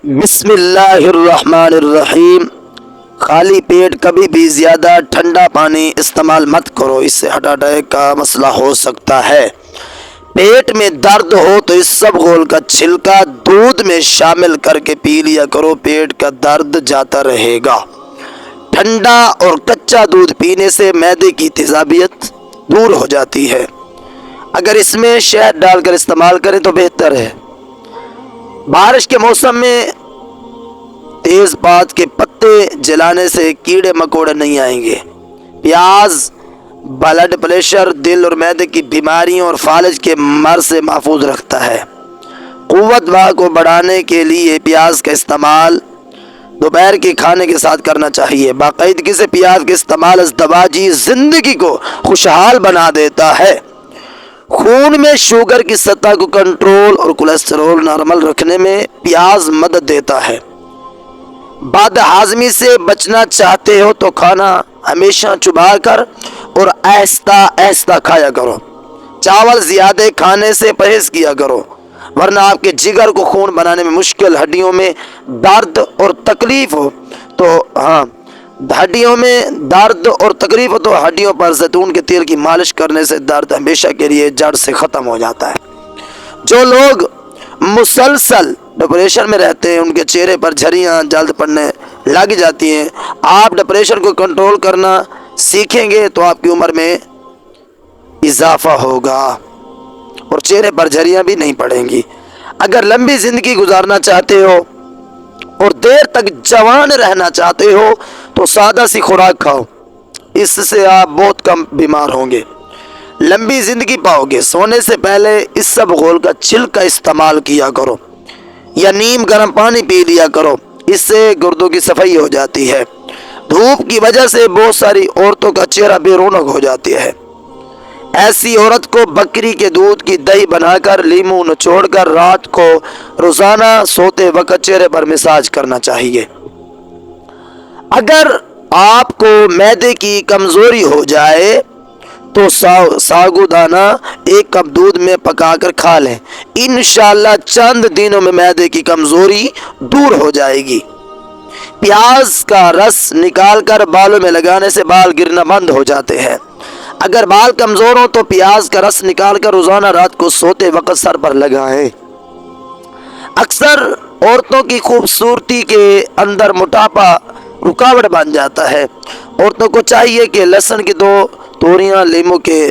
بسم اللہ الرحمن الرحیم۔ خالی پیٹ کبھی بھی زیادہ ٹھنڈا پانی استعمال مت کرو، اس سے ہارٹ اٹیک کا مسئلہ ہو سکتا ہے۔ پیٹ میں درد ہو تو اس سب گول کا چھلکا دودھ میں شامل کر کے پی لیا کرو، پیٹ کا درد جاتا رہے گا۔ ٹھنڈا اور کچا دودھ پینے سے معدے کی تیزابیت دور ہو جاتی ہے۔ اگر اس میں شہد ڈال کر استعمال کریں تو بہتر ہے۔ بارش کے موسم میں تیز پات کے پتے جلانے سے کیڑے مکوڑے نہیں آئیں گے۔ پیاز بلڈ پریشر، دل اور معدے کی بیماریوں اور فالج کے مرض سے محفوظ رکھتا ہے۔ قوت باہ کو بڑھانے کے لیے پیاز کا استعمال دوپہر کے کھانے کے ساتھ کرنا چاہیے۔ باقاعدگی سے پیاز کے استعمال ازدواجی زندگی کو خوشحال بنا دیتا ہے۔ خون میں شوگر کی سطح کو کنٹرول اور کولیسٹرول نارمل رکھنے میں پیاز مدد دیتا ہے۔ بد ہاضمی سے بچنا چاہتے ہو تو کھانا ہمیشہ چبا کر اور آہستہ آہستہ کھایا کرو۔ چاول زیادہ کھانے سے پرہیز کیا کرو، ورنہ آپ کے جگر کو خون بنانے میں مشکل، ہڈیوں میں درد اور تکلیف ہو تو ہڈیوں پر زیتون کے تیل کی مالش کرنے سے درد ہمیشہ کے لیے جڑ سے ختم ہو جاتا ہے۔ جو لوگ مسلسل ڈپریشن میں رہتے ہیں ان کے چہرے پر جھریاں جلد پڑنے لگ جاتی ہیں۔ آپ ڈپریشن کو کنٹرول کرنا سیکھیں گے تو آپ کی عمر میں اضافہ ہوگا اور چہرے پر جھریاں بھی نہیں پڑیں گی۔ اگر لمبی زندگی گزارنا چاہتے ہو اور دیر تک جوان رہنا چاہتے ہو تو سادہ سی خوراک کھاؤ، اس سے آپ بہت کم بیمار ہوں گے، لمبی زندگی پاؤ گے۔ سونے سے پہلے اس سب گول کا چھلکا استعمال کیا کرو یا نیم گرم پانی پی لیا کرو، اس سے گردوں کی صفائی ہو جاتی ہے۔ دھوپ کی وجہ سے بہت ساری عورتوں کا چہرہ بے رونق ہو جاتی ہے۔ ایسی عورت کو بکری کے دودھ کی دہی بنا کر لیموں نچوڑ کر رات کو روزانہ سوتے وقت چہرے پر مساج کرنا چاہیے۔ اگر آپ کو معدے کی کمزوری ہو جائے تو ساگودانہ ایک کپ دودھ میں پکا کر کھا لیں، انشاءاللہ چند دنوں میں معدے کی کمزوری دور ہو جائے گی۔ پیاز کا رس نکال کر بالوں میں لگانے سے بال گرنا بند ہو جاتے ہیں۔ اگر بال کمزور ہوں تو پیاز کا رس نکال کر روزانہ رات کو سوتے وقت سر پر لگائیں۔ اکثر عورتوں کی خوبصورتی کے اندر موٹاپا رکاوٹ بن جاتا ہے۔ عورتوں کو چاہیے کہ لہسن کی دو توریاں لیموں کے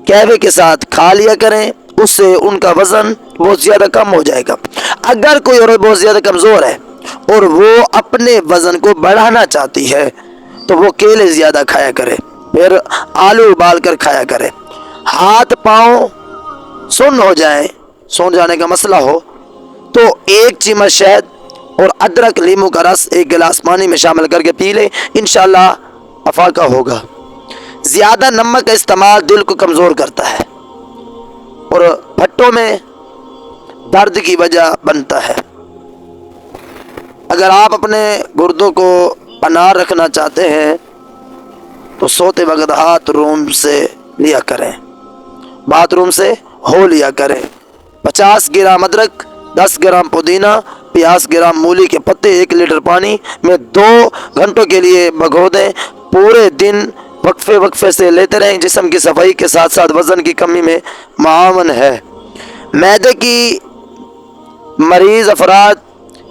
کہوے کے ساتھ کھا لیا کریں، اس سے ان کا وزن بہت زیادہ کم ہو جائے گا۔ اگر کوئی عورت بہت زیادہ کمزور ہے اور وہ اپنے وزن کو بڑھانا چاہتی ہے تو وہ کیلے زیادہ کھایا کرے، پھر آلو ابال کر کھایا کرے۔ ہاتھ پاؤں سون جانے کا مسئلہ ہو تو ایک چمچ شہد اور ادرک لیموں کا رس ایک گلاس پانی میں شامل کر کے پی لیں، انشاءاللہ افاقہ ہوگا۔ زیادہ نمک کا استعمال دل کو کمزور کرتا ہے اور پھٹوں میں درد کی وجہ بنتا ہے۔ اگر آپ اپنے گردوں کو انار رکھنا چاہتے ہیں تو سوتے وقت باتھ روم سے ہو لیا کریں۔ 50 گرام ادرک، 10 گرام پودینہ، 50 گرام مولی کے پتے 1 لیٹر پانی میں 2 گھنٹوں کے لیے بھگو دیں۔ پورے دن وقفے سے لیتے رہیں، جسم کی صفائی کے ساتھ ساتھ وزن کی کمی میں معاون ہے۔ معدے کی مریض افراد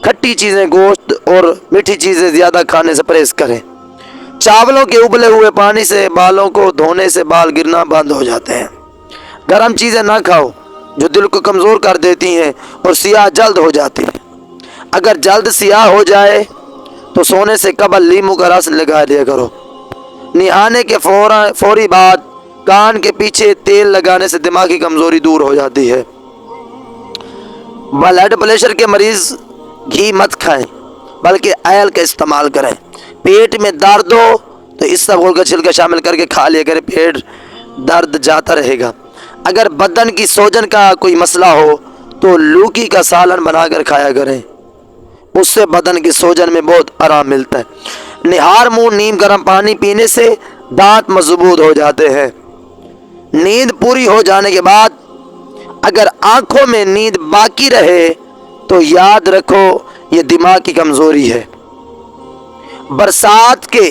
کھٹی چیزیں، گوشت اور میٹھی چیزیں زیادہ کھانے سے پرہیز کریں۔ چاولوں کے ابلے ہوئے پانی سے بالوں کو دھونے سے بال گرنا بند ہو جاتے ہیں۔ گرم چیزیں نہ کھاؤ جو دل کو کمزور کر دیتی ہیں اور سیاہ جلد ہو جاتی ہیں۔ اگر جلد سیاہ ہو جائے تو سونے سے قبل لیموں کا رس لگا دیا کرو۔ نہانے کے فوری بعد کان کے پیچھے تیل لگانے سے دماغی کمزوری دور ہو جاتی ہے۔ بلڈ پریشر کے مریض گھی مت کھائیں بلکہ آئل کا استعمال کریں۔ پیٹ میں درد ہو تو اس سب کا چھلکا شامل کر کے کھا لیا کریں، پیٹ درد جاتا رہے گا۔ اگر بدن کی سوجن کا کوئی مسئلہ ہو تو لوکی کا سالن بنا کر کھایا کریں، اس سے بدن کی سوجن میں بہت آرام ملتا ہے۔ نہار منہ نیم گرم پانی پینے سے دانت مضبوط ہو جاتے ہیں۔ نیند پوری ہو جانے کے بعد اگر آنکھوں میں نیند باقی رہے تو یاد رکھو یہ دماغ کی کمزوری ہے۔ برسات کے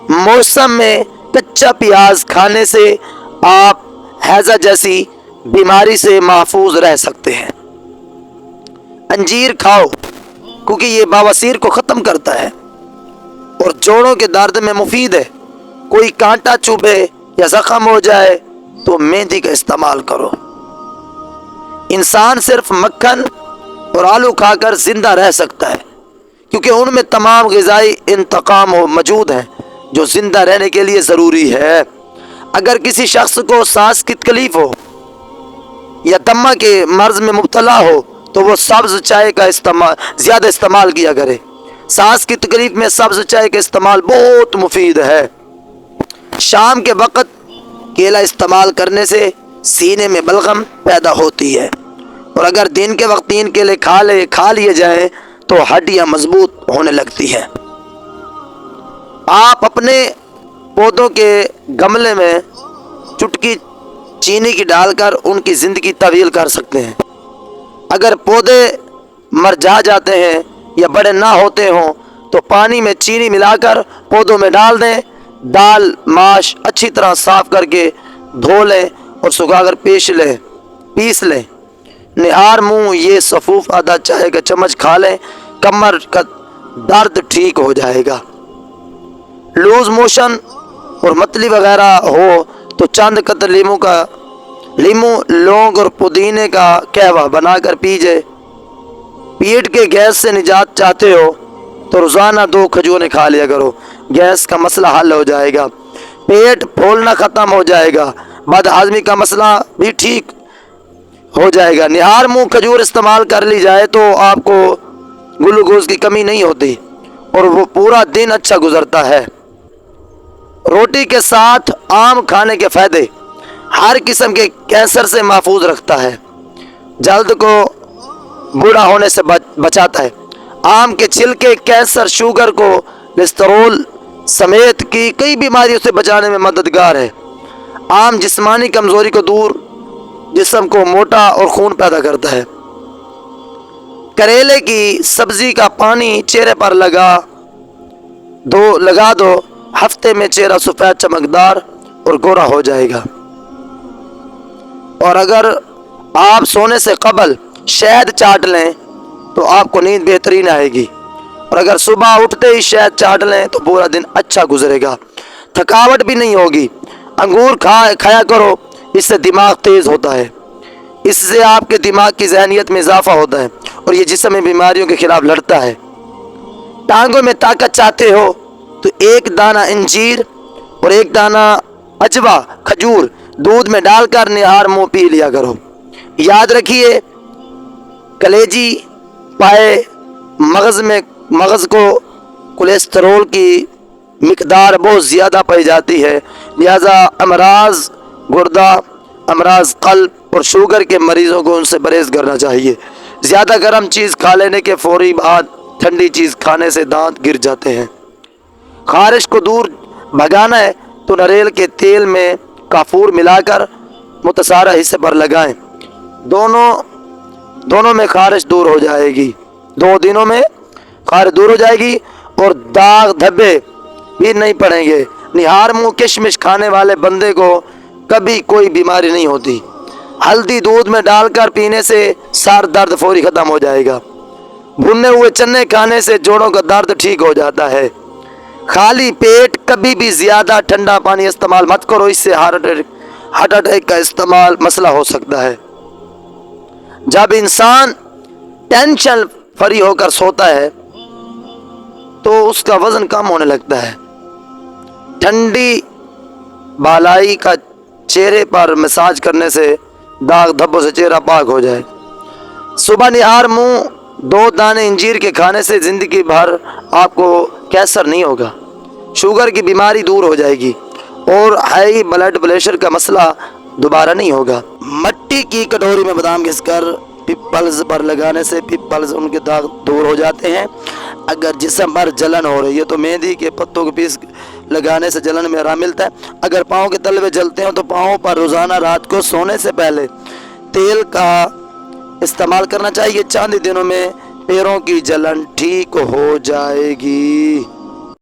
موسم میں کچا پیاز کھانے سے آپ ہیضہ جیسی بیماری سے محفوظ رہ سکتے ہیں۔ انجیر کھاؤ کیونکہ یہ بواسیر کو ختم کرتا ہے اور جوڑوں کے درد میں مفید ہے۔ کوئی کانٹا چبھے یا زخم ہو جائے تو مہندی کا استعمال کرو۔ انسان صرف مکھن اور آلو کھا کر زندہ رہ سکتا ہے کیونکہ ان میں تمام غذائی انتقام موجود ہیں جو زندہ رہنے کے لیے ضروری ہے۔ اگر کسی شخص کو سانس کی تکلیف ہو یا دمہ کے مرض میں مبتلا ہو تو وہ سبز چائے کا زیادہ استعمال کیا کرے۔ سانس کی تکلیف میں سبز چائے کا استعمال بہت مفید ہے۔ شام کے وقت کیلا استعمال کرنے سے سینے میں بلغم پیدا ہوتی ہے، اور اگر دن کے وقت 3 کیلے کھا لیے جائیں تو ہڈیاں مضبوط ہونے لگتی ہیں۔ آپ اپنے پودوں کے گملے میں چٹکی چینی کی ڈال کر ان کی زندگی طویل کر سکتے ہیں۔ اگر پودے مرجھا جاتے ہیں یا بڑے نہ ہوتے ہوں تو پانی میں چینی ملا کر پودوں میں ڈال دیں۔ دال ماش اچھی طرح صاف کر کے دھو لیں اور سکھا کر پیس لیں۔ نہار منہ یہ سفوف آدھا چائے کا چمچ کھا لیں، کمر کا درد ٹھیک ہو جائے گا۔ لوز موشن اور متلی وغیرہ ہو تو چند قطر لیمو لونگ اور پودینے کا قہوہ بنا کر پیجئے۔ پیٹ کے گیس سے نجات چاہتے ہو تو روزانہ 2 کھجوریں کھا لیا کرو، گیس کا مسئلہ حل ہو جائے گا، پیٹ پھولنا ختم ہو جائے گا، بد ہضمی کا مسئلہ بھی ٹھیک ہو جائے گا۔ نہار منہ کھجور استعمال کر لی جائے تو آپ کو گلوکوز کی کمی نہیں ہوتی اور وہ پورا دن اچھا گزرتا ہے۔ روٹی کے ساتھ آم کھانے کے فائدے: ہر قسم کے کینسر سے محفوظ رکھتا ہے، جلد کو بوڑھا ہونے سے بچاتا ہے۔ آم کے چھلکے کینسر، شوگر، کولیسٹرول سمیت کی کئی بیماریوں سے بچانے میں مددگار ہے۔ آم جسمانی کمزوری کو دور، جسم کو موٹا اور خون پیدا کرتا ہے۔ کریلے کی سبزی کا پانی چہرے پر لگا دو، ہفتے میں چہرہ سفید، چمکدار اور گورا ہو جائے گا۔ اور اگر آپ سونے سے قبل شہد چاٹ لیں تو آپ کو نیند بہترین آئے گی، اور اگر صبح اٹھتے ہی شہد چاٹ لیں تو پورا دن اچھا گزرے گا، تھکاوٹ بھی نہیں ہوگی۔ انگور کھایا کرو، اس سے دماغ تیز ہوتا ہے، اس سے آپ کے دماغ کی ذہنیت میں اضافہ ہوتا ہے اور یہ جسم میں بیماریوں کے خلاف لڑتا ہے۔ ٹانگوں میں طاقت چاہتے ہو تو 1 دانہ انجیر اور 1 دانہ اجوا کھجور دودھ میں ڈال کر نہار منہ پی لیا کرو۔ یاد رکھیے، کلیجی پائے مغز کو کولیسٹرول کی مقدار بہت زیادہ پائی جاتی ہے، لہذا امراض گردہ، امراض قلب اور شوگر کے مریضوں کو ان سے پرہیز کرنا چاہیے۔ زیادہ گرم چیز کھا لینے کے فوری بعد ٹھنڈی چیز کھانے سے دانت گر جاتے ہیں۔ خارش کو دور بھگانا ہے تو ناریل کے تیل میں کافور ملا کر متسارع حصے پر لگائیں، دونوں میں خارش دور ہو جائے گی، 2 دنوں میں خارش دور ہو جائے گی اور داغ دھبے بھی نہیں پڑیں گے۔ نہار منہ کشمش کھانے والے بندے کو کبھی کوئی بیماری نہیں ہوتی۔ ہلدی دودھ میں ڈال کر پینے سے سر درد فوری ختم ہو جائے گا۔ بھنے ہوئے چنے کھانے سے جوڑوں کا درد ٹھیک ہو جاتا ہے۔ خالی پیٹ کبھی بھی زیادہ ٹھنڈا پانی استعمال مت کرو، اس سے ہارٹ اٹیک کا مسئلہ ہو سکتا ہے۔ جب انسان ٹینشن فری ہو کر سوتا ہے تو اس کا وزن کم ہونے لگتا ہے۔ ٹھنڈی بالائی کا چہرے پر مساج کرنے سے داغ دھبوں سے چہرہ پاک ہو جائے۔ صبح نہار منہ 2 دانے انجیر کے کھانے سے زندگی بھر آپ کو کینسر نہیں ہوگا، شوگر کی بیماری دور ہو جائے گی اور ہائی بلڈ پریشر کا مسئلہ دوبارہ نہیں ہوگا۔ مٹی کی کٹوری میں بادام گھس کر پپلز پر لگانے سے پپلز ان کے داغ دور ہو جاتے ہیں۔ اگر جسم پر جلن ہو رہی ہے تو مہندی کے پتوں کو پیس لگانے سے جلن میں آرام ملتا ہے۔ اگر پاؤں کے تلوے جلتے ہیں تو پاؤں پر روزانہ رات کو سونے سے پہلے تیل کا استعمال کرنا چاہیے. چاند دنوں میں پیروں کی جلن ٹھیک ہو جائے گی.